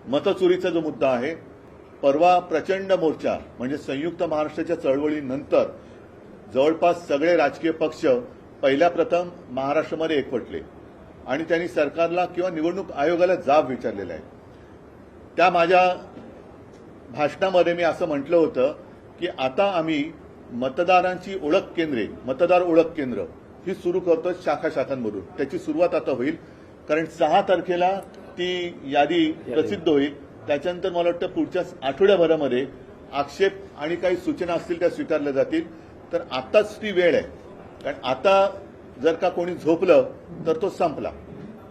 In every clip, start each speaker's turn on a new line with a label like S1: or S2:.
S1: मतचोरीचा जो मुद्दा आहे, परवा प्रचंड मोर्चा म्हणजे संयुक्त महाराष्ट्राच्या चळवळीनंतर जवळपास सगळे राजकीय पक्ष पहिल्या प्रथम महाराष्ट्रामध्ये एकवटले आणि त्यांनी सरकारला किंवा निवडणूक आयोगाला जाब विचारलेला आहे। त्या माझ्या भाषणामध्ये मी असं म्हटलं होतं की आता आम्ही मतदारांची ओळख केंद्रे, मतदार ओळख केंद्र ही सुरू करतो शाखांमधून। त्याची सुरुवात आता होईल, कारण 6 तारखेला ती यादी प्रसिद्ध होईल। त्याच्यानंतर मला वाटतं पुढच्या आठवड्याभरामध्ये आक्षेप आणि काही सूचना असतील त्या स्वीकारल्या जातील। तर आताच ती वेळ आहे, कारण आता जर का कोणी झोपलं तर तो संपला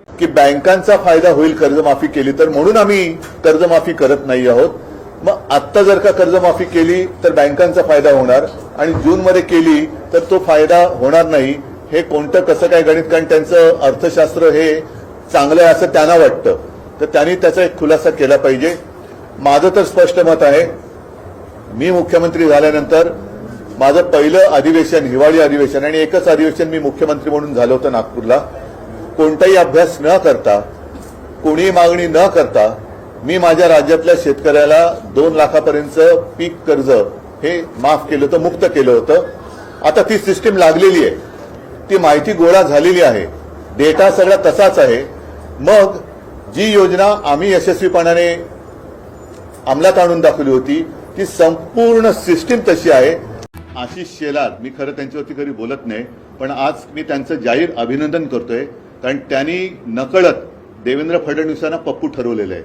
S1: की बँकांचा फायदा होईल कर्जमाफी केली तर, म्हणून आम्ही कर्जमाफी करत नाही आहोत। मग आत्ता जर का कर्जमाफी केली तर बँकांचा फायदा होणार आणि जूनमध्ये केली तर तो फायदा होणार नाही। हे कोणतं कसं काय गणित, कारण त्यांचं अर्थशास्त्र हे चांगलं आहे असं त्यांना वाटतं, तर त्यांनी त्याचा एक खुलासा केला पाहिजे। माझं तर स्पष्ट मत आहे, मी मुख्यमंत्री झाल्यानंतर माझं पहिलं अधिवेशन हिवाळी अधिवेशन आणि एकच अधिवेशन मी मुख्यमंत्री म्हणून झालं होतं नागपूरला। कोणताही अभ्यास न करता, कोणीही मागणी न करता मी माझ्या राज्यातल्या शेतकऱ्याला 2 लाखापर्यंतचं पीक कर्ज हे माफ केलं होतं, मुक्त केलं होतं। आता ती सिस्टीम लागलेली आहे, ती माहिती गोळा झालेली आहे, डेटा सगळा तसाच आहे। मग जी योजना आम्ही यशस्वीपणाने अंमलात आणून दाखवली होती ती संपूर्ण सिस्टीम तशी आहे। आशिष शेलार, मी खरं त्यांच्यावरती कधी बोलत नाही, पण आज मी त्यांचं जाहीर अभिनंदन करतोय, कारण त्यांनी नकळत देवेंद्र फडणवीसांना पप्पू ठरवलेलं आहे।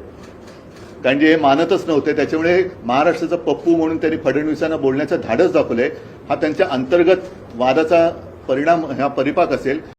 S1: कारण जे हे मानतच नव्हते, त्याच्यामुळे महाराष्ट्राचा पप्पू म्हणून त्यांनी फडणवीसांना बोलण्याचं धाडस दाखवलंय। हा त्यांच्या अंतर्गत वादाचा परिणाम, हा परिपाक असेल।